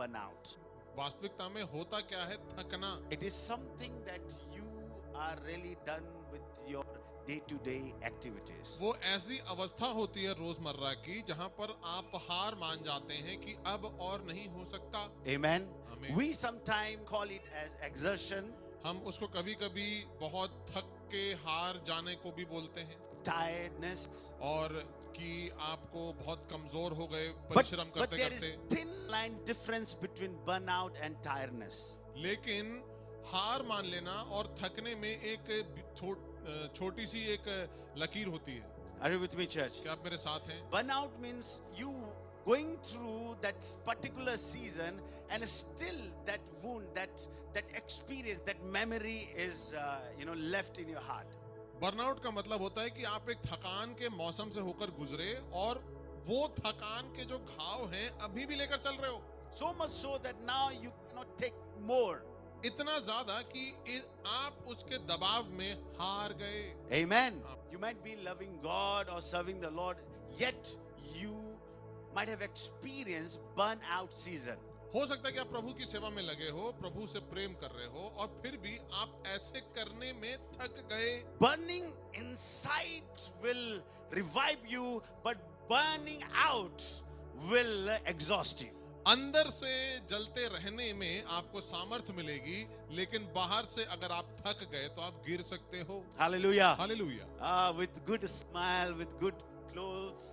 burnout. वास्तविकता में होता क्या है थकना? It is something that you are really done with your day-to-day activities. वो ऐसी अवस्था होती है रोजमर्रा की जहां पर आप हार मान जाते हैं कि अब और नहीं हो सकता। Amen. Amen. We sometimes call it as exertion, हम उसको कभी-कभी बहुत थक के हार जाने को भी बोलते हैं tiredness. और कि आपको बहुत कमजोर हो गए But परिश्रम करते there is करते। thin line difference between burnout and tiredness. लेकिन हार मान लेना और थकने में एक छोटी सी एक लकीर होती है। Are you with me, church? क्या आप मेरे साथ हैं? Burnout means you going through that particular season and still that wound, that experience, that memory is left in your heart. Burnout का मतलब होता है कि आप एक थकान के मौसम से होकर गुजरे और वो थकान के जो घाव हैं अभी भी लेकर चल रहे हो। So much so that now you cannot take more. इतना ज्यादा कि आप उसके दबाव में हार गए। Amen. You might be loving God or serving the Lord, yet you might have experienced burnout season. हो सकता है कि आप प्रभु की सेवा में लगे हो, प्रभु से प्रेम कर रहे हो और फिर भी आप ऐसे करने में थक गए। Burning inside will revive you, but burning out will exhaust you. अंदर से जलते रहने में आपको सामर्थ्य मिलेगी, लेकिन बाहर से अगर आप थक गए तो आप गिर सकते हो। Hallelujah. Hallelujah. With good smile, with good clothes,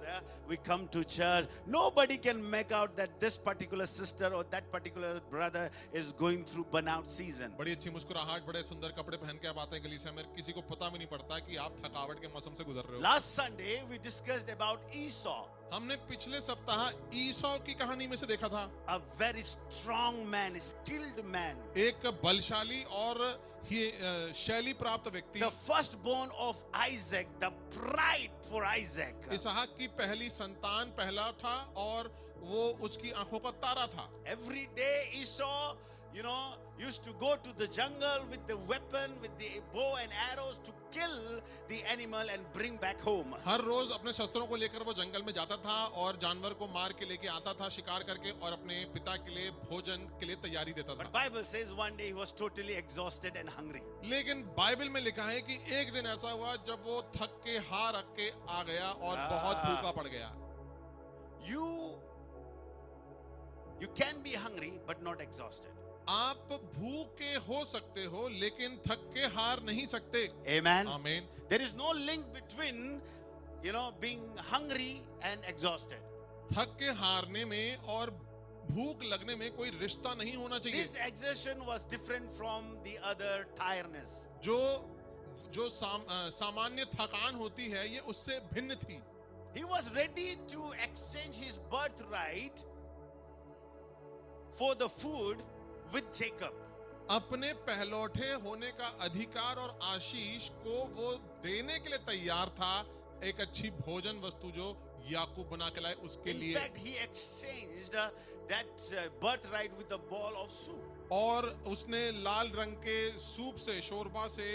we come to church. Nobody can make out that this particular sister or that particular brother is going through burnout season. बड़ी अच्छी मुस्कुराहट, बड़े सुंदर कपड़े पहन के आप आते हैं कलीसिया में, किसी को पता भी नहीं पड़ता कि आप थकावट के मौसम से गुजर रहे हो। Last Sunday we discussed about Esau. हमने पिछले सप्ताह ईसौ की कहानी में से देखा था। A very strong man, skilled man. एक बलशाली और शैली प्राप्त व्यक्ति। The firstborn of Isaac, the pride for Isaac. इसहाक की पहली संतान पहला था और वो उसकी आंखों का तारा था। Every day Esau, used to go to the jungle with the weapon, with the bow and arrows to kill the animal and bring back home. हर रोज अपने शस्त्रों को लेकर वो जंगल में जाता था और जानवर को मार के लेके आता था शिकार करके और अपने पिता के लिए भोजन के लिए तैयारी देता था। But Bible says one day he was totally exhausted and hungry. लेकिन बाइबल में लिखा है कि एक दिन ऐसा हुआ जब वो थक के हार रख के आ गया और बहुत भूखा पड़ गया। You can be hungry but not exhausted. आप भूखे हो सकते हो लेकिन थक के हार नहीं सकते। Amen. आमीन। There is no link between being hungry and exhausted. थक के हारने में और भूख लगने में कोई रिश्ता नहीं होना चाहिए। This exertion was different from the other tiredness. जो सामान्य थकान होती है ये उससे भिन्न थी। He was ready to exchange his birthright for the food with Jacob. अपने पहलौठे होने का अधिकार और आशीष को वो देने के लिए तैयार था, एक अच्छी भोजन वस्तु जो याकूब बना के लाए उसके लिए। In fact, he exchanged that birthright with a bowl of soup. और उसने लाल रंग के सूप से, शोरबा से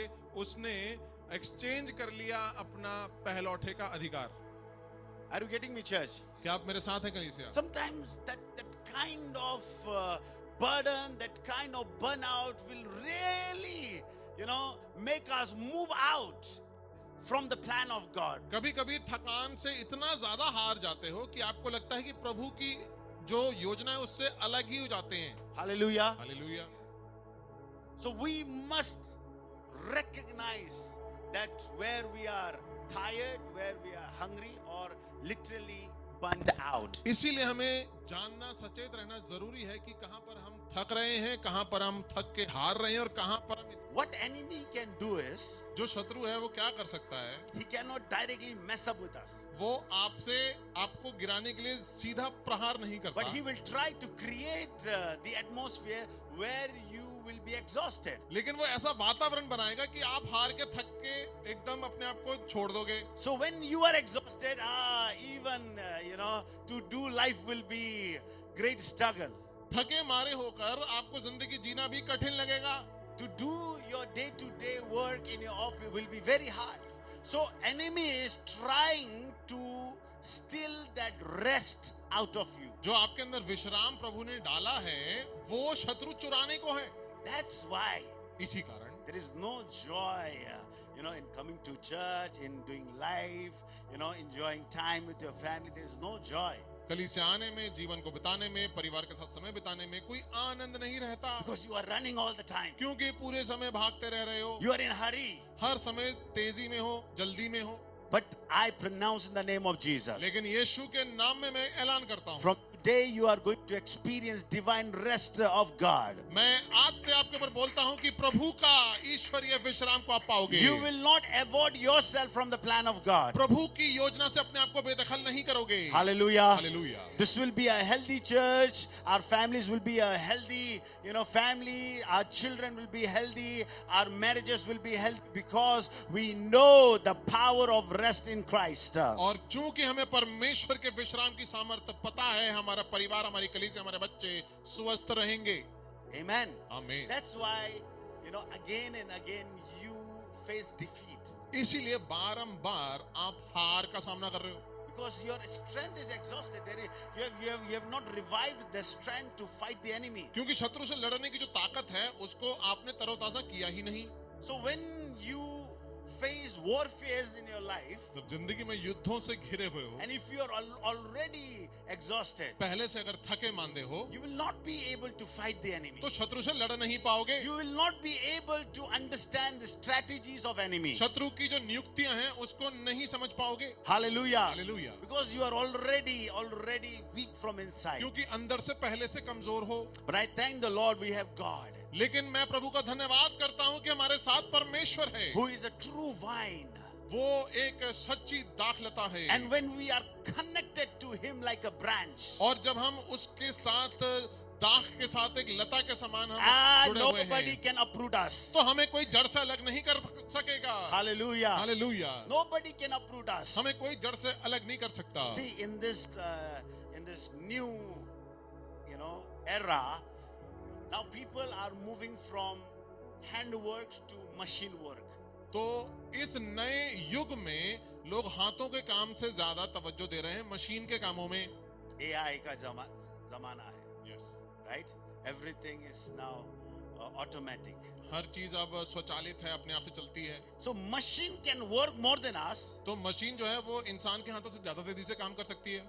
उसने एक्सचेंज कर लिया अपना पहलौठे का अधिकार। Are you getting me, church? क्या आप मेरे साथ हैं कलीसिया? Sometimes that kind of burden, that kind of burnout will really, make us move out from the plan of God. कभी-कभी थकान से इतना ज्यादा हार जाते हो कि आपको लगता है कि प्रभु की जो योजना है उससे अलग ही हो जाते हैं। Hallelujah. Hallelujah. So we must recognize that where we are tired, where we are hungry, or literally burnt out. इसीलिए हमें जानना, सचेत रहना जरूरी है कि कहां पर हम थक रहे हैं, कहां पर हम थक के हार रहे हैं और कहां पर हम। What enemy can do is, जो शत्रु है वो क्या कर सकता है? he cannot directly mess up with us. वो आपको गिराने के लिए सीधा प्रहार नहीं करता। But he will try to create the atmosphere where you will be exhausted. लेकिन वो ऐसा वातावरण बनाएगा कि आप हार के थक के एकदम अपने आप को छोड़ दोगे। So when you are exhausted, even to do life will be great struggle. थके मारे होकर आपको जिंदगी जीना भी कठिन लगेगा। To do your day-to-day work in your office will be very hard. So enemy is trying to steal that rest out of you. जो आपके अंदर विश्राम प्रभु ने डाला है वो शत्रु चुराने को है। That's why इसी कारण there is no joy, in coming to church, in doing life, enjoying time with your family. There is no joy. कलीसिया आने में, जीवन को बिताने में, परिवार के साथ समय बिताने में कोई आनंद नहीं रहता, Because you are running all the time. क्योंकि पूरे समय भागते रह रहे हो, You are in a hurry. हर समय तेजी में हो, जल्दी में हो। But I pronounce in the name of Jesus. लेकिन यीशु के नाम में मैं ऐलान करता हूँ, From today you are going to experience divine rest of God. मैं आज से आपके ऊपर बोलता हूँ कि प्रभु का ईश्वरीय विश्राम को आप पाओगे। You will not avoid yourself from the plan of God. प्रभु की योजना से अपने आप को बेदखल नहीं करोगे। Hallelujah. Hallelujah. This will be a healthy church. Our families will be a healthy, family. Our children will be healthy. Our marriages will be healthy because we know the power of rest in Christ. और चूंकि हमें परमेश्वर के विश्राम की सामर्थ्य पता है, हमारा परिवार, हमारी कलीसिया, हमारे बच्चे स्वस्थ रहेंगे। Amen. आमीन। That's why, again and again you face defeat. इसीलिए बारंबार आप हार का सामना कर रहे हो, Because your strength is exhausted. You have not revived the strength to fight the enemy. क्योंकि शत्रु से लड़ने की जो ताकत है उसको आपने तरोताजा किया ही नहीं। So when you face warfares in your life, जब जिंदगी में युद्धों से घिरे हुए हो, and if you are already exhausted, पहले से अगर थके मांदे हो, you will not be able to fight the enemy. तो शत्रु से लड़ नहीं पाओगे। You will not be able to understand the strategies of enemy. शत्रु की जो नियुक्तियां हैं उसको नहीं समझ पाओगे। Hallelujah. Hallelujah. Because you are already weak from inside. क्योंकि अंदर से पहले से कमजोर हो। But I thank the Lord we have God, लेकिन मैं प्रभु का धन्यवाद करता हूं कि हमारे साथ परमेश्वर है, who is a true vine. वो एक सच्ची दाखलता है। And when we are connected to him like a branch, और जब हम उसके साथ दाख के साथ एक लता के समान हम जुड़े हुए nobody हैं, can uproot us. तो हमें कोई जड़ से अलग नहीं कर सकेगा। Hallelujah. Hallelujah. Nobody can uproot us. हमें कोई जड़ से अलग नहीं कर सकता। See, in this new, era, now people are moving from handwork to machine work. तो इस नए युग में लोग हाथों के काम से ज्यादा तवज्जो दे रहे हैं मशीन के कामों में। AI का जमाना है, Yes. right? Everything is now automatic. हर चीज अब स्वचालित है, अपने आप से चलती है। So machine can work more than us तो मशीन जो है वो इंसान के हाथों से ज्यादा तेजी से काम कर सकती है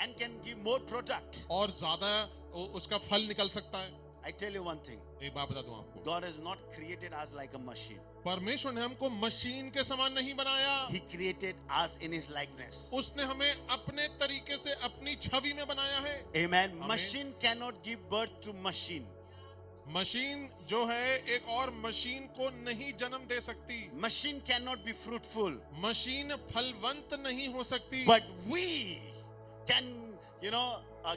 and can give more product. और ज्यादा उसका फल निकल सकता है। I tell you one thing. एक बात बता दूं आपको, God has not created us like a machine. परमेश्वर ने हमको मशीन के समान नहीं बनाया, He created us in His likeness. उसने हमें अपने तरीके से अपनी छवि में बनाया है। Amen. Amen. Machine cannot give birth to machine. Machine जो है एक और मशीन को नहीं जन्म दे सकती, Machine cannot be fruitful. Machine फलवंत नहीं हो सकती, But we can,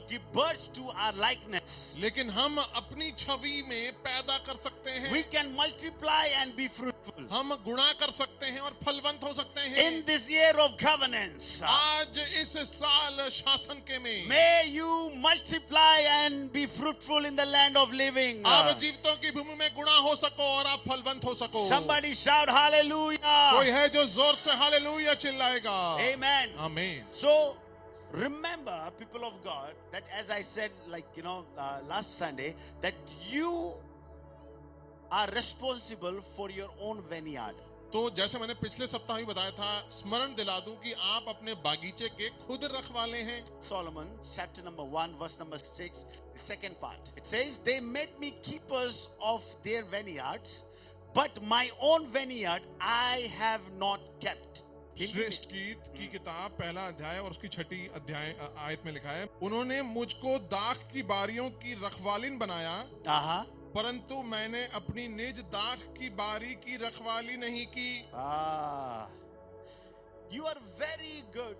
give birth to our likeness. लेकिन हम अपनी छवि में पैदा कर सकते हैं। We can multiply and be fruitful. हम गुणा कर सकते हैं और फलवंत हो सकते हैं। In this year of covenants, आज इस साल शासन के में may you multiply and be fruitful in the land of living. आप जीवितों की भूमि में गुणा हो सको और आप फलवंत हो सको। Somebody shout hallelujah. कोई है जो जोर से हालेलुया चिल्लाएगा। Amen. आमीन। So remember, people of God, that as I said, last Sunday, that you are responsible for your own vineyard. तो जैसे मैंने पिछले सप्ताह ही बताया था, स्मरण दिला दूं कि आप अपने बागीचे के खुद रखवाले हैं। Solomon, chapter number 1, verse number 6, the second part. It says, they made me keepers of their vineyards, but my own vineyard I have not kept. श्रेष्ठ गीत की किताब पहला अध्याय और उसकी छठी अध्याय आयत में लिखा है, उन्होंने मुझको दाख की बारियों की रखवालिन बनाया, परंतु मैंने अपनी निज दाख की बारी की रखवाली नहीं की। You are very good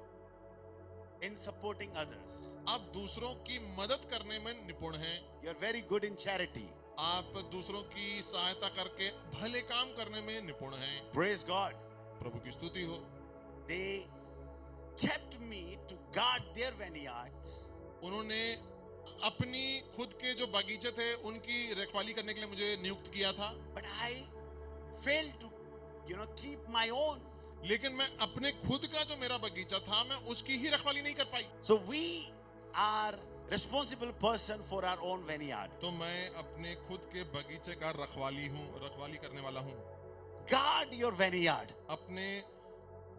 in supporting others. आप दूसरों की मदद करने में निपुण हैं। You are very good in charity. आप दूसरों की सहायता करके भले काम करने में निपुण हैं। Praise God. प्रभु की स्तुति हो। They kept me to guard their vineyards. उन्होंने अपनी खुद के जो बगीचे थे उनकी रखवाली करने के लिए मुझे नियुक्त किया था, But I failed to, keep my own. लेकिन मैं अपने खुद का जो मेरा बगीचा था मैं उसकी ही रखवाली नहीं कर पाई। So we are responsible person for our own vineyard. तो मैं अपने खुद के बगीचे का रखवाली करने वाला हूँ। Guard your vineyard. अपने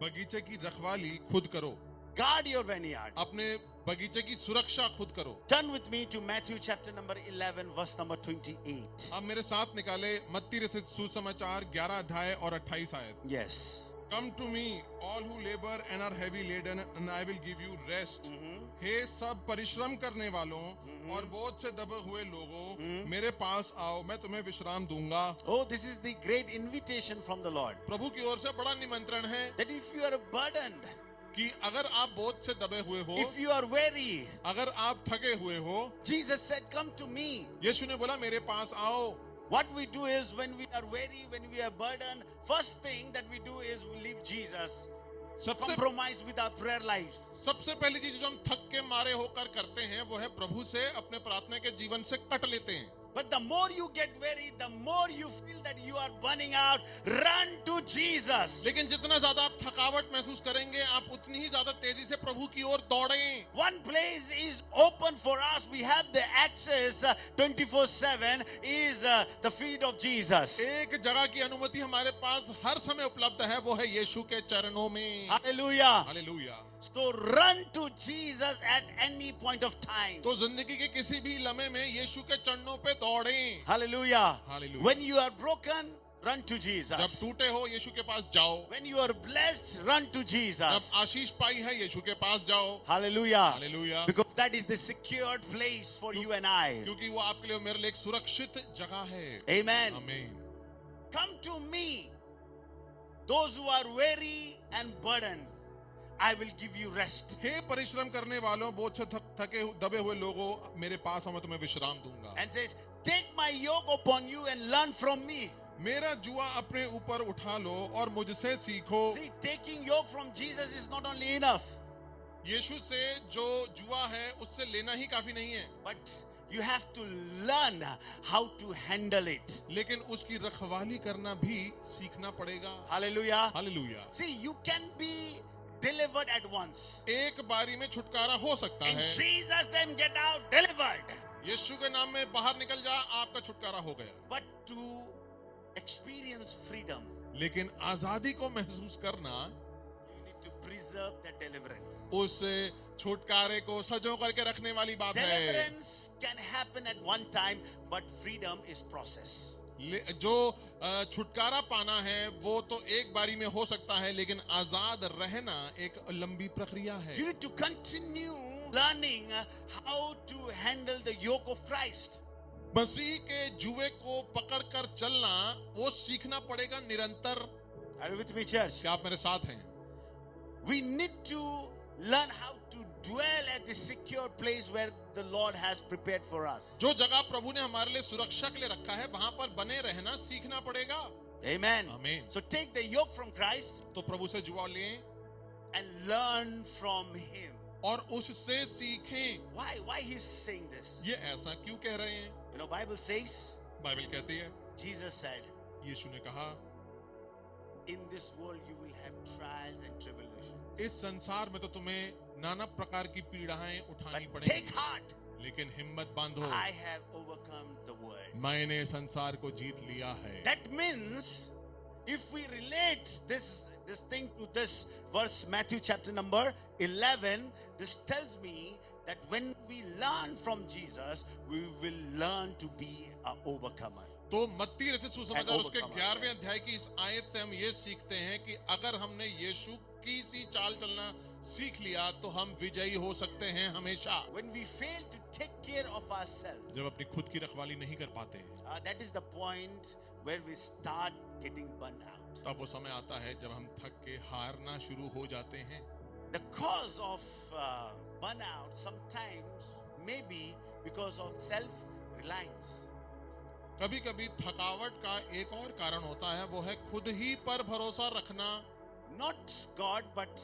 बगीचे की रखवाली खुद करो। Guard your vineyard. अपने बगीचे की सुरक्षा खुद करो। Turn with me to Matthew chapter number 11 verse number 28. अब मेरे साथ निकाले मत्ती रचित सुसमाचार 11 अध्याय और 28 आयत। Yes. Come to me, all who labor and are heavy laden, and I will give you rest. हे सब परिश्रम करने वालों और बोझ से दबे हुए लोगों, मेरे पास आओ, मैं तुम्हें विश्राम दूंगा। Oh, this is the great invitation from the Lord. प्रभु की ओर से बड़ा निमंत्रण है That if you are burdened, कि अगर आप बोझ से दबे हुए हो, if you are weary, अगर आप थके हुए हो, Jesus said, come to me. यीशु ने बोला मेरे पास आओ। What we do is when we are weary, when we are burdened, first thing that we do is we leave Jesus. Compromise with our prayer life. सबसे पहली चीज जो हम थक के मारे होकर करते हैं वो है प्रभु से अपने प्रार्थना के जीवन से कट लेते हैं। But the more you get weary, the more you feel that you are burning out, run to Jesus. लेकिन जितना ज्यादा आप थकावट महसूस करेंगे आप उतनी ही ज्यादा तेजी से प्रभु की ओर दौड़ें। One place is open for us. We have the access 24/7 is the feet of Jesus. एक जगह की अनुमति हमारे पास हर समय उपलब्ध है, वो है यीशु के चरणों में। Hallelujah. Hallelujah. So run to Jesus at any point of time. तो जिंदगी के किसी भी लम्हे में यीशु के चरणों पे दौड़ें। Hallelujah. Hallelujah. When you are broken, run to जब Jesus. टूटे हो यीशु के पास जाओ। When you are blessed, run to जब Jesus. आशीष पाई है यीशु के पास जाओ। Hallelujah. Hallelujah. Because that is the secured place for you and I. क्योंकि वो आपके लिए और मेरे लिए एक सुरक्षित जगह है। Amen. आमीन। Come to me, those who are weary and burdened, I will give you rest. हे परिश्रम करने वालों, बोझ से थके दबे हुए लोगों, मेरे पास आओ, मैं तुम्हें विश्राम दूंगा। And says, take my yoke upon you and learn from me. मेरा जुआ अपने ऊपर उठा लो और मुझसे सीखो। See, taking yoke from Jesus is not only enough, यीशु से जो जुआ है उससे लेना ही काफी नहीं है, but you have to learn how to handle it. लेकिन उसकी रखवाली करना भी सीखना पड़ेगा। Hallelujah. Hallelujah. See, you can be delivered at once. एक बारी में छुटकारा हो सकता In है। Jesus' name, get out, delivered. यीशु के नाम में बाहर निकल जा, आपका छुटकारा हो गया। But to experience freedom, लेकिन आजादी को महसूस करना, you need to preserve that deliverance. उस छुटकारे को सजो करके रखने वाली बात है। Deliverance can happen at one time, but freedom is process. जो छुटकारा पाना है वो तो एक बारी में हो सकता है, लेकिन आजाद रहना एक लंबी प्रक्रिया है। You need to continue learning how to handle the yoke of Christ. मसीह के जुए को पकड़कर चलना वो सीखना पड़ेगा निरंतर। Are you with me, church? क्या आप मेरे साथ हैं? We need to learn how to dwell at the secure place where the Lord has prepared for us. जो जगह प्रभु ने हमारे लिए सुरक्षा के लिए रखा है वहां पर बने रहना सीखना पड़ेगा। Amen. आमीन। So take the yoke from Christ तो प्रभु से जुआ लें and learn from Him. और उससे सीखें। Why he's saying this? ये ऐसा क्यों कह रहे हैं? You know, Bible says, Bible कहती है, Jesus said, यीशु ने कहा, in this world you will have trials and tribulations. इस संसार में तो तुम्हें नाना प्रकार की पीड़ाएं उठानी But पड़ेंगी, take heart, लेकिन हिम्मत बांधो, I have overcome the world. मैंने संसार को जीत लिया है। That means if we relate this thing to this verse, Matthew chapter number 11, this tells me that when we learn from Jesus, we will learn to be an overcomer. तो मत्ती रचित सुसमाचार And उसके overcomer. 11वें अध्याय की इस आयत से हम ये सीखते हैं कि अगर हमने यीशु की सी चाल चलना सीख लिया तो हम विजयी हो सकते हैं हमेशा। When we fail to take care of ourselves, जब अपनी खुद की रखवाली नहीं कर पाते हैं, that is the point where we start getting burned out. तब वो समय आता है जब हम थक के हारना शुरू हो जाते हैं। The cause of burnout sometimes may be because of self-reliance. कभी-कभी थकावट का एक और कारण होता है, वो है खुद ही पर भरोसा रखना। Not God, but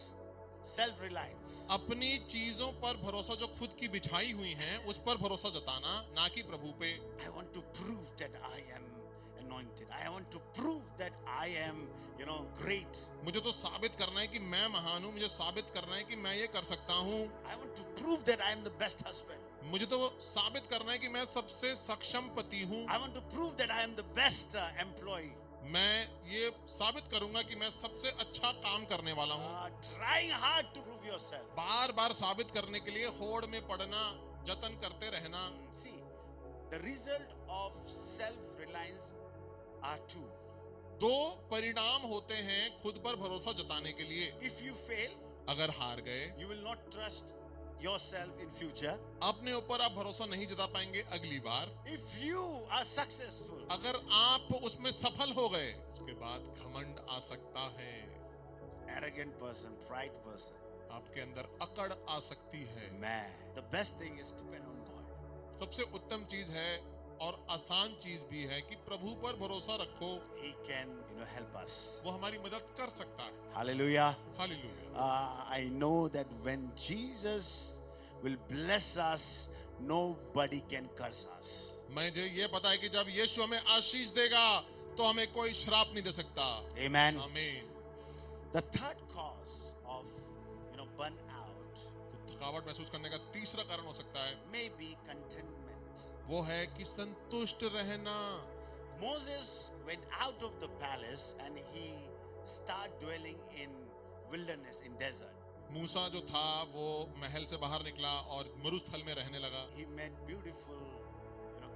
self-reliance. अपनी चीजों पर भरोसा जो खुद की बिछाई हुई हैं, उस पर भरोसा जताना, ना कि प्रभु पे। I want to prove that I am anointed. I want to prove that I am, great. मुझे तो साबित करना है कि मैं महान हूँ, मुझे साबित करना है कि मैं ये कर सकता हूँ. I want to prove that I am the best husband. मुझे तो साबित करना है कि मैं सबसे सक्षम पति हूँ. I want to prove that I am the best employee. मैं ये साबित करूंगा कि मैं सबसे अच्छा काम करने वाला हूँ. Trying hard to prove yourself. बार बार साबित करने के लिए होड़ में पड़ना, जतन करते रहना. See, the result of self-reliance are two. दो परिणाम होते हैं खुद पर भरोसा जताने के लिए. If you fail, अगर हार गए, you will not trust yourself in future. अपने ऊपर आप भरोसा नहीं जता पाएंगे अगली बार. If you are successful, अगर आप उसमें सफल हो गए, उसके बाद घमंड आ सकता है. arrogant person, pride person, आपके अंदर अकड़ आ सकती है. man, the best thing is depend on God. सबसे उत्तम चीज है और आसान चीज भी है कि प्रभु पर भरोसा रखो. He can, help us. वो हमारी मदद कर सकता है. Hallelujah. Hallelujah. I know that when Jesus will bless us, nobody can curse us. मुझे ये पता है कि जब यीशु हमें आशीष देगा तो हमें कोई श्राप नहीं दे सकता. Amen. आमीन. The third cause of, burnout थकावट महसूस करने का तीसरा कारण हो सकता है, may be contentment. वो है कि संतुष्ट रहना. Moses went out of the palace and he started dwelling in wilderness, in desert. मूसा जो था वो महल से बाहर निकला और मरुस्थल में रहने लगा. He met beautiful,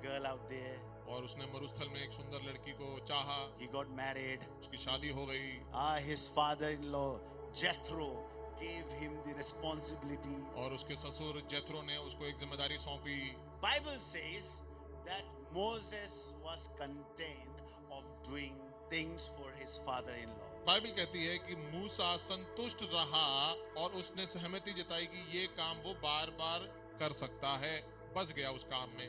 girl out there. और उसने मरुस्थल में एक सुंदर लड़की को चाहा. He got married. उसकी शादी हो गई. His father-in-law Jethro gave him the responsibility. और उसके ससुर जेथरो ने उसको एक जिम्मेदारी सौंपी. Bible says that Moses was content of doing things for his father-in-law. Bible कहती है कि मूसा संतुष्ट रहा और उसने सहमति जताई कि ये काम वो बार बार कर सकता है. बस गया उस काम में.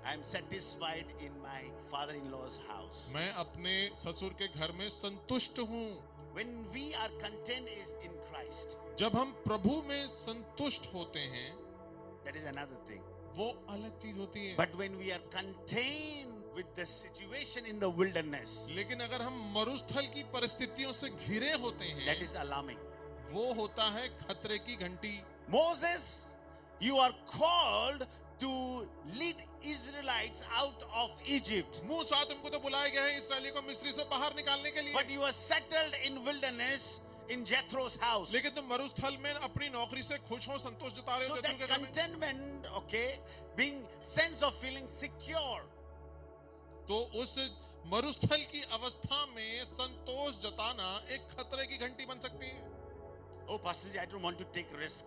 I am satisfied in my father-in-law's house. मैं अपने ससुर के घर में संतुष्ट हूँ. When we are content is in Christ. जब हम प्रभु में संतुष्ट होते हैं, that is another thing. वो अलग चीज होती है. But when we are contained with the situation in the wilderness, लेकिन अगर हम मरुस्थल की परिस्थितियों से घिरे होते हैं, that is alarming. वो होता है खतरे की घंटी. Moses, you are called to lead Israelites out of Egypt. मूसा, तुमको तो बुलाया गया है इस्राएलियों को मिस्र से बाहर निकालने के लिए. But you are settled in wilderness in Jethro's house. लेकिन तुम मरुस्थल में अपनी नौकरी से खुश हो, संतोष जता रहे हो. So that contentment, being sense of feeling secure. तो उस मरुस्थल की अवस्था में संतोष जताना एक खतरे की घंटी बन सकती है. Oh, Pastor ji, I don't want to take risk.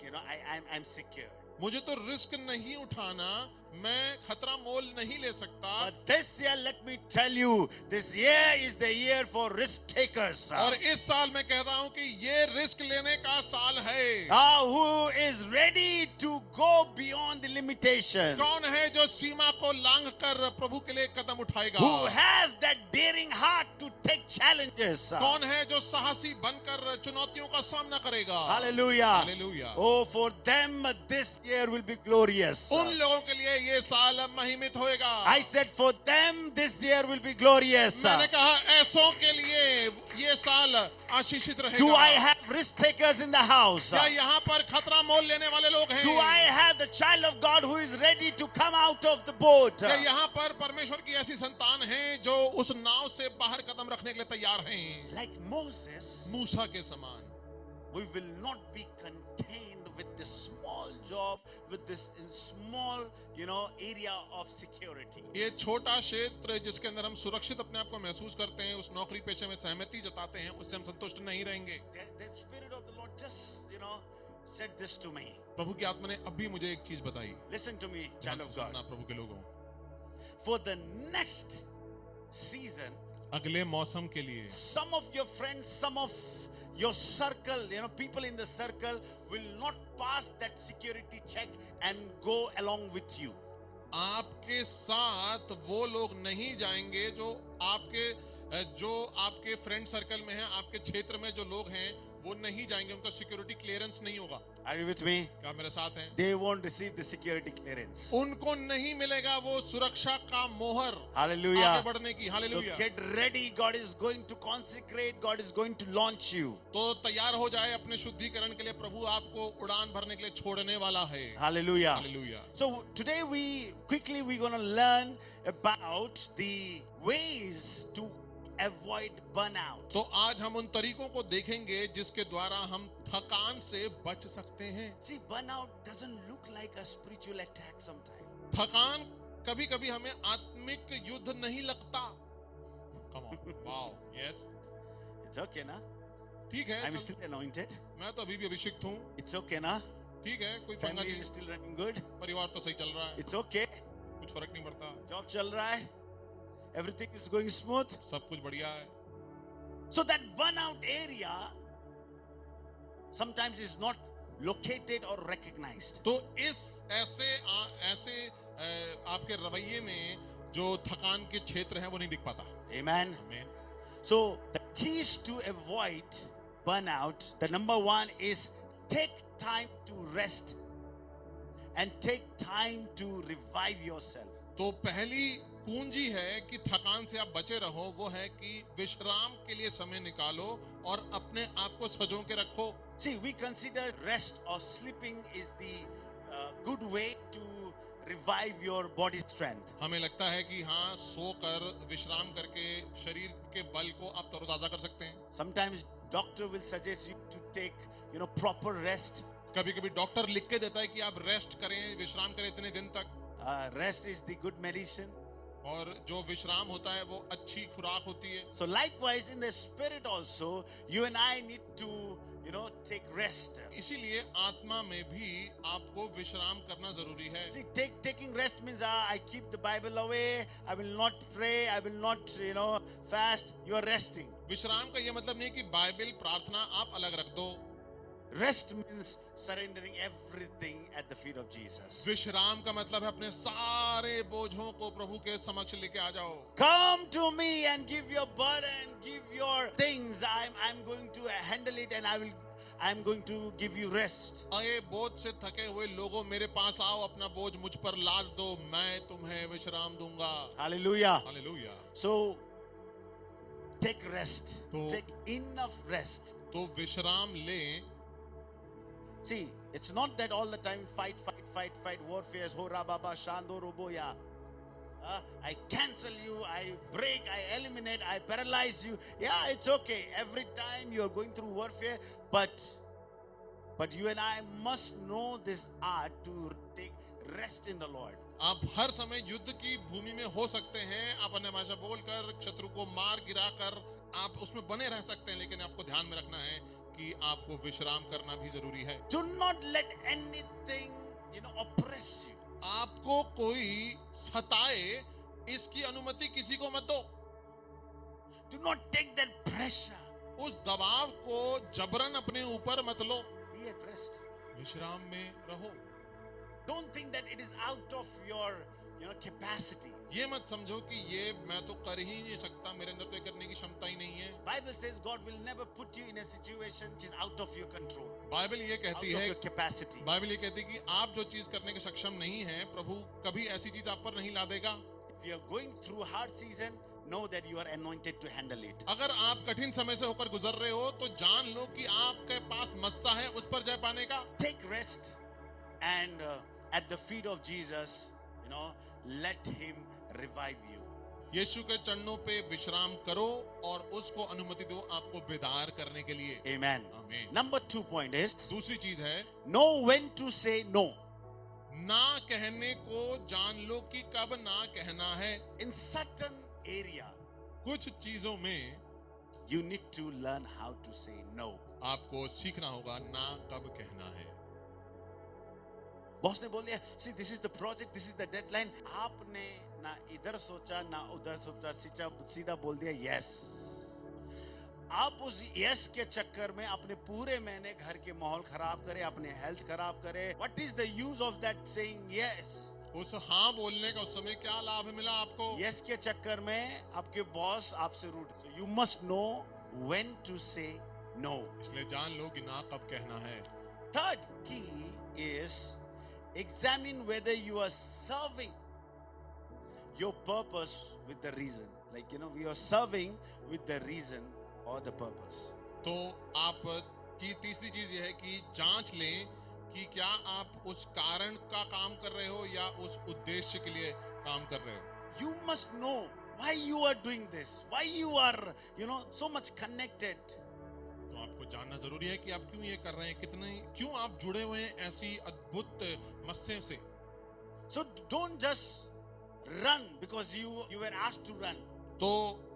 I'm secure. मुझे तो रिस्क नहीं उठाना, मैं खतरा मोल नहीं ले सकता. But this year, let me tell you, this year is the year for risk takers. और इस साल मैं कह रहा हूं कि ये रिस्क लेने का साल है. Who is ready to go beyond the limitation? कौन है जो सीमा को लांघ कर प्रभु के लिए कदम उठाएगा? Who has that daring heart to take challenges? कौन है जो साहसी बनकर चुनौतियों का सामना करेगा? Hallelujah. Hallelujah. Oh, for them this year will be glorious. उन लोगों के लिए ये साल महिमित होएगा. I said for them this year will be glorious. मैंने कहा ऐसों के लिए ये साल आशीषित रहेगा. Do I have risk takers in the house? क्या यहाँ पर खतरा मोल लेने वाले लोग हैं? Do I have the child of God who is ready to come out of the boat? क्या यहाँ पर परमेश्वर की ऐसी संतान हैं जो उस नाव से बाहर कदम रखने के लिए तैयार हैं? Like Moses, मूसा के समान. we will not be contained with this small job, with this small, area of security. ये छोटा क्षेत्र जिसके अंदर हम सुरक्षित अपने आप को महसूस करते हैं, उस नौकरी पेशे में सहमति जताते हैं, उससे हम संतुष्ट नहीं रहेंगे. The Spirit of the Lord just, said this to me. प्रभु की आत्मा ने अभी मुझे एक चीज बताई. Listen to me, child of God. प्रभु के लोगों, For the next season, अगले मौसम के लिए some of your friends, some of your circle, people in the circle will not pass that security check and go along with you. आपके साथ वो लोग नहीं जाएंगे जो आपके फ्रेंड सर्कल में हैं, आपके क्षेत्र में जो लोग हैं वो नहीं जाएंगे, उनका सिक्योरिटी क्लियरेंस नहीं होगा। Are you with me? क्या मेरे साथ हैं? They won't receive the security clearance. उनको नहीं मिलेगा वो सुरक्षा का मोहर Hallelujah. आगे बढ़ने की। So hallelujah. get ready. God is going to consecrate. God is going to launch you. तो तैयार हो जाए अपने शुद्धिकरण के लिए, प्रभु आपको उड़ान भरने के लिए छोड़ने वाला है। Hallelujah. Hallelujah. So today we're going to learn about the ways to avoid burnout. तो आज हम उन तरीकों को देखेंगे जिसके द्वारा हम थकान से बच सकते हैं। See, burnout doesn't look like a spiritual attack sometimes. थकान कभी कभी हमें आत्मिक युद्ध नहीं लगता। Come on. Wow. Yes. It's okay, na? ठीक है, I'm still anointed. मैं तो अभी भी अभिषिक्त हूँ। It's okay, na? ठीक है, कोई पंगा Family नहीं, is still running good. परिवार तो सही चल रहा है, It's okay. कुछ फर्क नहीं पड़ता, Job चल रहा है. Everything is going smooth. सब कुछ बढ़िया है। So that burnout area sometimes is not located or recognized. तो इस ऐसे आपके रवैये में जो थकान के क्षेत्र हैं वो नहीं दिख पाता। Amen. आमीन। So the keys to avoid burnout, the number one is take time to rest and take time to revive yourself. तो पहली कुंजी है कि थकान से आप बचे रहो, वो है कि विश्राम के लिए समय निकालो और अपने आप को सजो के रखो। See, we consider rest or sleeping is the good way to revive your body strength. हमें लगता है कि हाँ, सोकर विश्राम करके शरीर के बल को आप तरोताजा कर सकते हैं। Sometimes doctor will suggest you to take, proper rest. कभी-कभी डॉक्टर लिख के देता है कि आप रेस्ट करें, विश्राम करें इतने दिन तक। Rest is the good medicine. और जो विश्राम होता है वो अच्छी खुराक होती है। So likewise in the spirit also, you and I need to, take rest. इसीलिए आत्मा में भी आपको विश्राम करना जरूरी है। See, taking rest means I keep the Bible away. I will not pray. I will not, fast. You are resting. विश्राम का ये मतलब नहीं कि बाइबल प्रार्थना आप अलग रख दो। Rest means surrendering everything at the feet of Jesus. विश्राम का मतलब है अपने सारे बोझों को प्रभु के समक्ष लेके आ जाओ। Come to me and give your burden, give your things. I'm going to handle it and I'm going to give you rest. आए बोझ से थके हुए लोगों, मेरे पास आओ, अपना बोझ मुझ पर लाद दो, मैं तुम्हें विश्राम दूंगा। Hallelujah. Hallelujah. So take rest. तो- Take enough rest. तो विश्राम लें। See, it's not that all the time fight, warfare, ho rababa, shando, roboya. I cancel you, I break, I eliminate, I paralyze you. Yeah, it's okay. Every time you're going through warfare, but you and I must know this art to take rest in the Lord. आप हर समय युद्ध की भूमि में हो सकते हैं, आप अन्य भाषा बोलकर शत्रु को मार गिराकर आप उसमें बने रह सकते हैं, लेकिन आपको ध्यान में रखना है कि आपको विश्राम करना भी जरूरी है। Do not let anything, oppress you. आपको कोई सताए, इसकी अनुमति किसी को मत दो। Do not take that pressure. उस दबाव को जबरन अपने ऊपर मत लो। Be at rest. विश्राम में रहो। Don't think that it is out of your, capacity. ये मत समझो कि ये मैं तो कर ही नहीं सकता, मेरे अंदर तो ये करने की क्षमता ही नहीं है। Bible says God will never put you in a situation which is out of your control, Bible ये out कहती of है, your capacity. बाइबल ये कहती है कि आप जो चीज करने के सक्षम नहीं है, प्रभु कभी ऐसी चीज आप पर नहीं ला देगा। If you are going through hard season, know that you are anointed to handle it. अगर आप कठिन समय से होकर गुजर रहे हो तो जान लो कि आपके पास मस्सा है उस पर जय पाने का। Take rest and at the feet of Jesus, let him revive you. यीशु के चरणों पे विश्राम करो और उसको अनुमति दो आपको बेदार करने के लिए। Amen. आमीन। Number 2 point is, दूसरी चीज है, know when to say no. ना कहने को जान लो कि कब ना कहना है। In certain area, कुछ चीजों में you need to learn how to say no. आपको सीखना होगा ना कब कहना है। बॉस ने बोल दिया, see this is the project, this is the deadline. आपने ना इधर सोचा ना उधर सोचा, सीधा बोल दिया yes. आप उस yes के चक्कर में अपने पूरे महीने घर के माहौल खराब करे, अपने हेल्थ खराब करे. What is the use of that saying yes? उस हाँ बोलने का उस समय क्या लाभ मिला आपको? yes के चक्कर में आपके बॉस आपसे रूठ. So you must know when to say no. इसलिए जान लो कि ना कब कहना है। Third key is examine whether you are serving your purpose with the reason. Like, we are serving with the reason or the purpose. तो आप तीसरी चीज ये है कि जांच लें कि क्या आप उस कारण का काम कर रहे हो या उस उद्देश्य के लिए काम कर रहे हो। You must know why you are doing this, why you are, so much connected. तो आपको जानना जरूरी है कि आप क्यों ये कर रहे हैं, क्यों आप जुड़े हुए हैं ऐसी अद्भुत मस्से से। So don't just run because you were asked to run. तो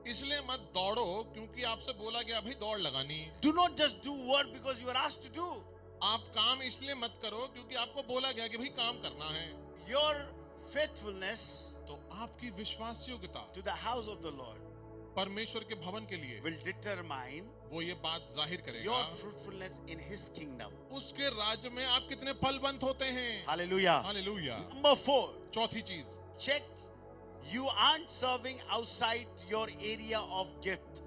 इसलिए मत दौड़ो क्योंकि आपसे बोला गया अभी दौड़ लगानी। Do not just do work because you are asked to do. आप काम इसलिए मत करो क्योंकि आपको बोला गया कि भाई काम करना है। Your faithfulness तो आपकी विश्वास योग्यता to the house of the Lord परमेश्वर के भवन के लिए will determine वो ये बात जाहिर करेगा your fruitfulness in His kingdom. उसके राज्य में आप कितने फलवंत होते हैं। Hallelujah. हालेलुया। Number 4, चौथी चीज, check you aren't serving outside your area of gift.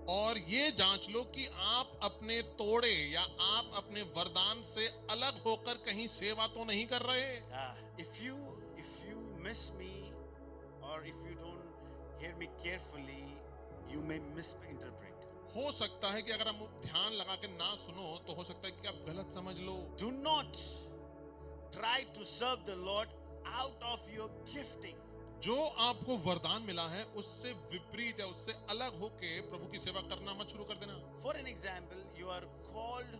और ये जांच लो कि आप अपने तोड़े या आप अपने वरदान से अलग होकर कहीं सेवा तो नहीं कर रहे। If you miss me or if you don't hear me carefully, you may misinterpret. हो सकता है कि अगर हम ध्यान लगा के ना सुनो तो हो सकता है कि आप गलत समझ लो। Do not try to serve the Lord out of your gifting. जो आपको वरदान मिला है उससे विपरीत है, उससे अलग होके प्रभु की सेवा करना मत शुरू कर देना। For an example, you are called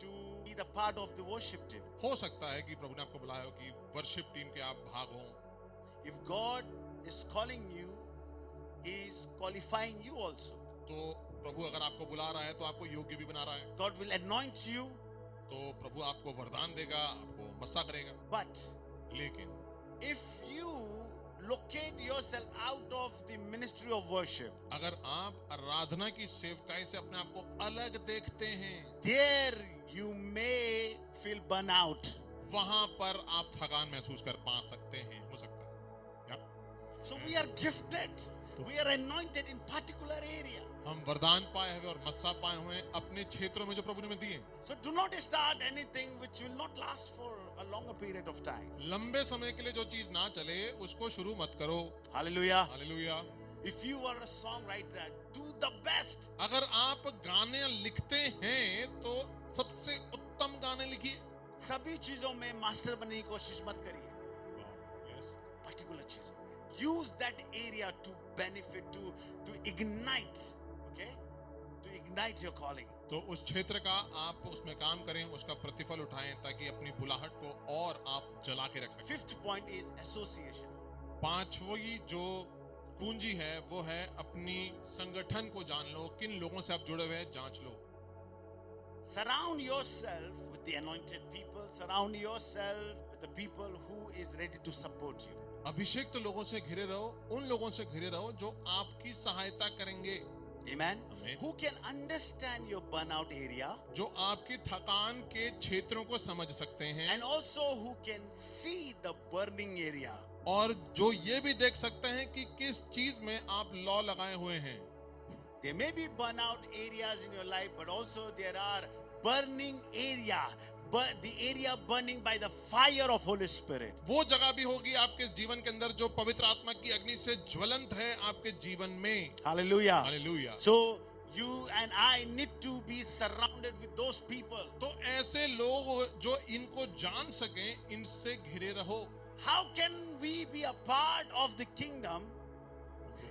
to be the part of the worship team. हो सकता है कि प्रभु ने आपको बुलाया हो कि वर्शिप टीम के आप भाग हों। If God is calling you, He is qualifying you also. तो प्रभु अगर आपको बुला रहा है तो आपको योग्य भी बना रहा है। God will anoint you. तो प्रभु आपको वरदान देगा, आपको मस्सा करेगा। But लेकिन if you locate yourself out of the ministry of worship, अगर आप आराधना की सेवकाई से अपने आप को अलग देखते हैं, there you may feel burnout. वहां पर आप थकान महसूस कर पा सकते हैं, हो सकता है। या? So we are gifted, we are anointed in particular area. हम वरदान पाए हुए और मस्सा पाए हुए हैं अपने क्षेत्रों में जो प्रभु ने हमें दिए। So do not start anything which will not last for a longer period of time. लंबे समय के लिए जो चीज ना चले उसको शुरू मत करो। Hallelujah. Hallelujah. If you are a songwriter, do the best. अगर आप गाने लिखते हैं तो सबसे उत्तम गाने लिखिए। सभी चीजों में मास्टर बनने की कोशिश मत करिए। Particular चीजों में use that area to benefit, to ignite, okay, to ignite your calling. तो उस क्षेत्र का आप उसमें काम करें, उसका प्रतिफल उठाएं ताकि अपनी बुलाहट को और आप जला के रख सकें। Fifth point is association. पांचवी जो कुंजी है वो है अपनी संगठन को जान लो, किन लोगों से आप जुड़े हुए हैं जांच लो। Surround yourself with the anointed people. Surround yourself with the people who is ready to support you. अभिषिक्त लोगों से घिरे रहो, उन लोगों से घिरे रहो जो आपकी सहायता करेंगे। Amen. Amen. Who can understand your burnout area जो आपकी थकान के क्षेत्रों को समझ सकते हैं and also who can see the burning area. और जो ये भी देख सकते हैं कि किस चीज में आप लौ लगाए हुए हैं। There may be burnout areas in your life, but also there are burning area, but the area burning by the fire of Holy Spirit. वो जगह भी होगी आपके जीवन के अंदर जो पवित्र आत्मा की अग्नि से ज्वलंत है आपके जीवन में। Hallelujah. Hallelujah. So you and I need to be surrounded with those people. तो ऐसे लोग जो इनको जान सकें, इनसे घिरे रहो। How can we be a part of the kingdom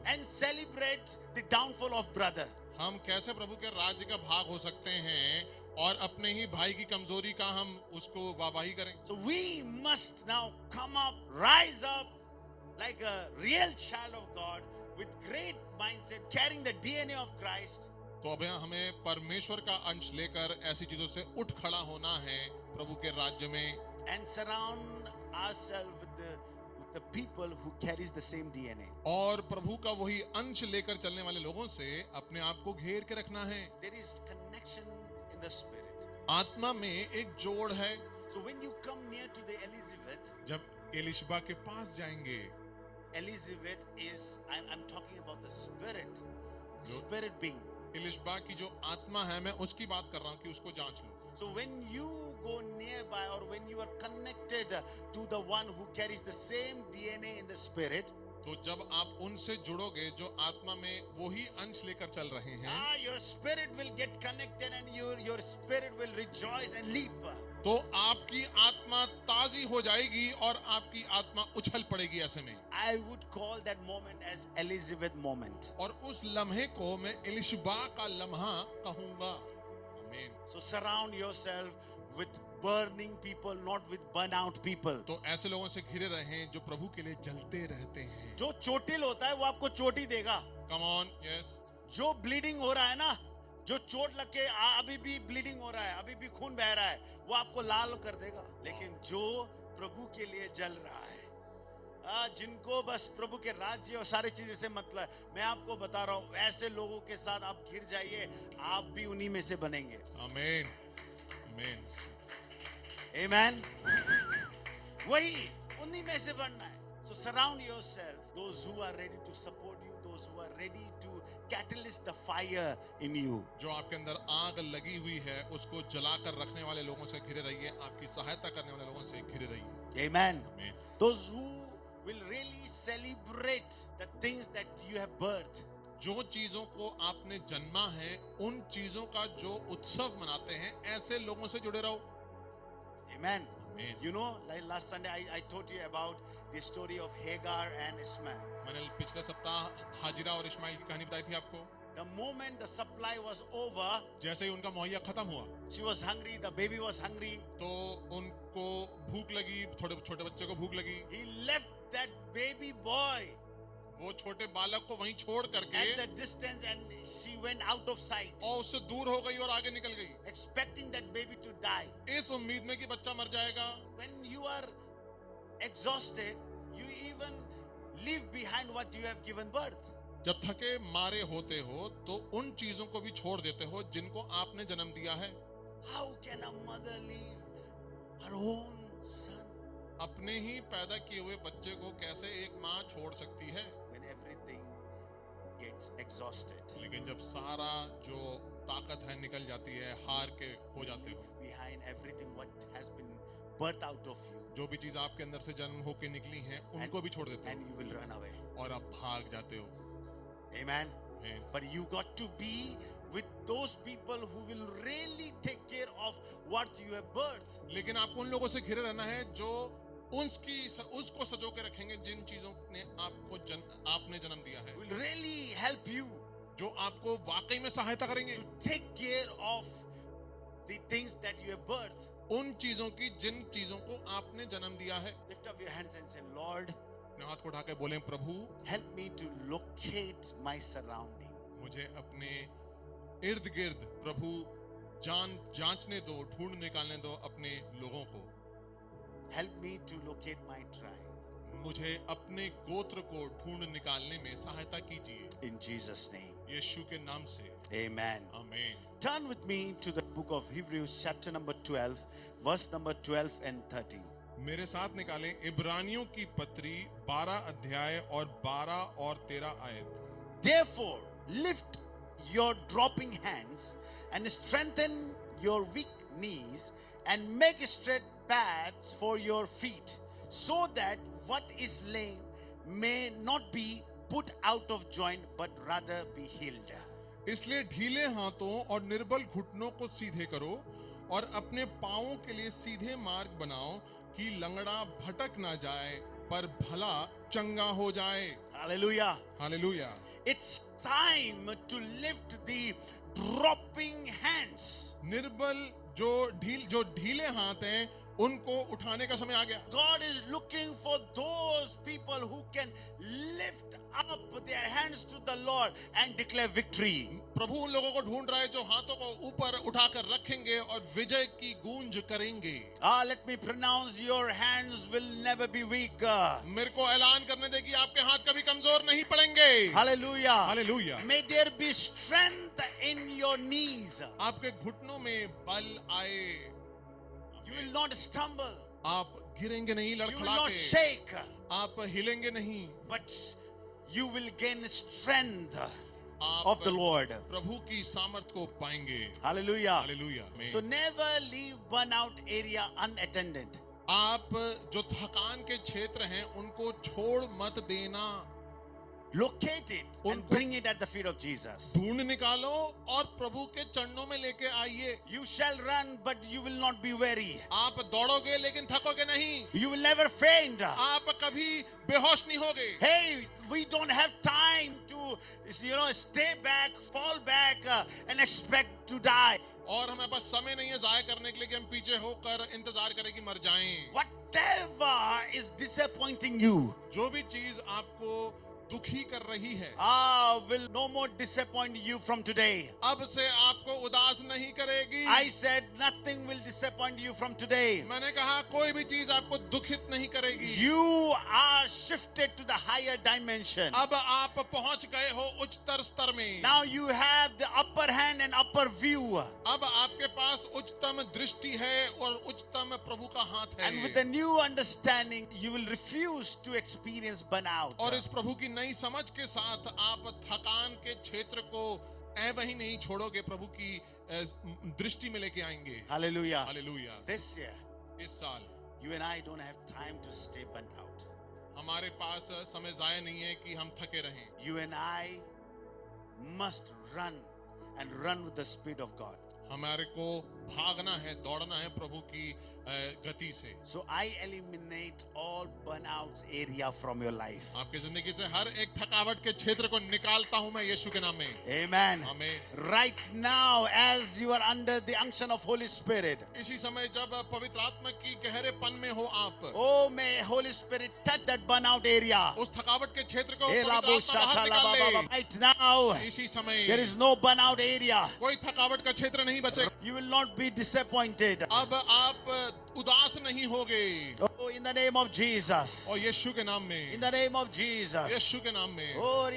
and celebrate the downfall of brother? हम कैसे प्रभु के राज्य का भाग हो सकते हैं और अपने ही भाई की कमजोरी का हम उसको वाहवाही करें। So we must now come up, rise up like a real child of God with great mindset, carrying the DNA of Christ. तो अब हमें परमेश्वर का अंश लेकर ऐसी चीजों से उठ खड़ा होना है प्रभु के राज्य में। And surround ourselves with the people who carries the same DNA. और प्रभु का वही अंश लेकर चलने वाले लोगों से अपने आप को घेर के रखना है। There is connection in the spirit. आत्मा में एक जोड़ है। So when you come near to the Elizabeth, जब एलिशबा के पास जाएंगे, Elizabeth is, I'm talking about the spirit being. इलिशबा की जो आत्मा है मैं उसकी बात कर रहा हूँ कि उसको जांच लो. So when you go nearby or when you are connected to the one who carries the same DNA in the spirit, तो जब आप उनसे जुड़ोगे जो आत्मा में वही अंश लेकर चल रहे हैं, your spirit will get connected and your spirit will rejoice and leap. तो आपकी आत्मा ताजी हो जाएगी और आपकी आत्मा उछल पड़ेगी. ऐसे में I would call that moment as Elizabeth moment. और उस लम्हे को मैं इलिशबा का लम्हा कहूंगा. आमीन. So surround yourself with burning people, not with burnout people. तो ऐसे लोगों से घिरे रहें जो प्रभु के लिए जलते रहते हैं. जो चोटिल होता है वो आपको चोटी देगा. Come on, yes. जो ब्लीडिंग हो रहा है ना, जो चोट लग के अभी भी ब्लीडिंग हो रहा है, अभी भी खून बह रहा है, वो आपको लाल कर देगा. लेकिन जो प्रभु के लिए जल रहा है, जिनको बस प्रभु के राज्य और सारी चीजें से मतलब, मैं आपको बता रहा हूं, ऐसे लोगों के साथ आप घिर जाइए, आप भी उन्हीं में से बनेंगे. आमीन. आमीन. Amen. वही उन्हीं में से बनना है. So surround yourself, those who are ready to support you, those who are ready to catalyst the fire in you. जो आपके अंदर आग लगी हुई है उसको जलाकर रखने वाले लोगों से घिरे रहिए. आपकी सहायता करने वाले लोगों से घिरे रहिए. Amen. आमीन. Those who will really celebrate the things that you have birthed. जो चीजों को आपने जन्मा है उन चीजों का जो उत्सव मनाते हैं, ऐसे लोगों से जुड़े रहो. Amen. Amen. You know, like last Sunday I told you about the story of Hagar and Ishmael. मैंने पिछले सप्ताह हाजिरा और इस्माइल की कहानी बताई थी आपको. The moment the supply was over, जैसे ही उनका मुहैया खत्म हुआ, she was hungry, the baby was hungry. तो उनको भूख लगी, थोड़े छोटे बच्चे को भूख लगी. He left that baby boy वो छोटे बालक को वहीं छोड़ करके at the distance and she went out of sight, और उससे दूर हो गई और आगे निकल गई, expecting that baby to die. इस उम्मीद में कि बच्चा मर जाएगा. When you are exhausted, you even leave behind what you have given birth. जब थके मारे होते हो तो उन चीजों को भी छोड़ देते हो जिनको आपने जन्म दिया है. How can a mother leave her own son अपने ही पैदा किए हुए बच्चे को कैसे एक माँ छोड़ सकती है? when everything gets exhausted? लेकिन जब सारा जो ताकत है निकल जाती है, हार के हो जाते हो. Behind everything what has been birthed out of you, जो भी चीज आपके अंदर से जन्म होके निकली हैं उनको भी छोड़ देते and you will run away. हो और आप भाग जाते हो. Amen. Amen. But you got to be with those people who will really take care of what you have birthed. लेकिन आपको उन लोगों से घिरे रहना है जो उसको सजो के रखेंगे जिन चीजों ने आपने जन्म दिया है, Will really help you जो आपको वाकई में सहायता करेंगे to take care of the things that you have birthed. उन चीजों की जिन चीजों को आपने जन्म दिया है. Lift up your hands and say, Lord, अपने हाथ को उठा के बोलें, प्रभु help me to locate my surrounding. मुझे अपने इर्द गिर्द प्रभु जांचने दो, ढूंढ निकालने दो अपने लोगों को. Help me to locate my tribe. मुझे अपने गोत्र को ढूंढ निकालने में सहायता कीजिए. In Jesus' name. यीशु के नाम से. Amen. आमीन. Turn with me to the book of Hebrews chapter number 12, verse number 12 and 13. मेरे साथ निकालें इब्रानियों की पत्री 12 अध्याय और 12 और 13 आयत. Therefore, lift your dropping hands and strengthen your weak knees and make straight paths for your feet, so that what is lame may not be put out of joint but rather be healed. इसलिए ढीले हाथों और निर्बल घुटनों को सीधे करो और अपने पांवों के लिए सीधे मार्ग बनाओ कि लंगड़ा भटक ना जाए पर भला चंगा हो जाए. Hallelujah. Hallelujah. It's time to lift the dropping hands. निर्बल जो ढीले हाथ हैं उनको उठाने का समय आ गया. God is looking for those people who can lift up their hands to the Lord and declare victory. प्रभु उन लोगों को ढूंढ रहा है जो हाथों को ऊपर उठाकर रखेंगे और विजय की गूंज करेंगे. Let me pronounce, your hands will never be weak. मेरे को ऐलान करने दे कि आपके हाथ कभी कमजोर नहीं पड़ेंगे. Hallelujah. Hallelujah. May there be strength in your knees. आपके घुटनों में बल आए. You will not stumble. आप गिरेंगे नहीं, You will लड़खड़ा not के. shake. आप हिलेंगे नहीं, But you will gain strength. आप of the Lord. प्रभु की सामर्थ को पाएंगे। Hallelujah. Hallelujah. So never leave burnout area unattended. आप जो थकान के क्षेत्र हैं उनको छोड़ मत देना। Locate it and bring it at the feet of Jesus. ढूंढ निकालो और प्रभु के चरणों में लेके आइए। You shall run, but you will not be weary. आप दौड़ोगे लेकिन थकोगे नहीं। You will never faint. आप कभी बेहोश नहीं होगे। Hey, we don't have time to, stay back, fall back, and expect to die. और हमें बस समय नहीं है जाया करने के लिए कि हम पीछे होकर इंतजार करें कि मर जाएं। Whatever is disappointing you, जो भी चीज आपको दुखी कर रही है, will no more disappoint you from today. अब से आपको उदास नहीं करेगी। I said nothing will disappoint you from today. मैंने कहा कोई भी चीज आपको दुखित नहीं करेगी। You are shifted to the higher dimension. अब आप पहुंच गए हो उच्चतर स्तर में। Now you have the upper hand and upper view. अब आपके पास उच्चतम दृष्टि है और उच्चतम प्रभु का हाथ है। And with the new understanding, you will refuse to experience burnout. और इस प्रभु की नई समझ के साथ आप थकान के क्षेत्र को वही नहीं छोड़ोगे, प्रभु की दृष्टि में लेके आएंगे। Hallelujah. हालेलुया। This year, इस साल you and I don't have time to stay burnt out. हमारे पास समय जाया नहीं है कि हम थके रहें। You and I must run and run with the Spirit of God. हमारे को भागना है, दौड़ना है प्रभु की गति से। So I eliminate all burnouts area from your life. आपकी जिंदगी से हर एक थकावट के क्षेत्र को निकालता हूं मैं यीशु के नाम में। Amen. आमीन। Right now, as you are under the unction of Holy Spirit, इसी समय जब पवित्र आत्मा की गहरेपन में हो आप, oh, may Holy Spirit touch that burnout area. उस थकावट के क्षेत्र को पवित्र आत्मा बाहर निकाल ले। Right now, इसी समय there is no burnout area. कोई थकावट का क्षेत्र नहीं बचेगा। You will not be disappointed. अब आप उदास नहीं होगे। Oh, in the name of Jesus. और यीशु के नाम में, In the name of Jesus. यीशु के नाम में। Oh,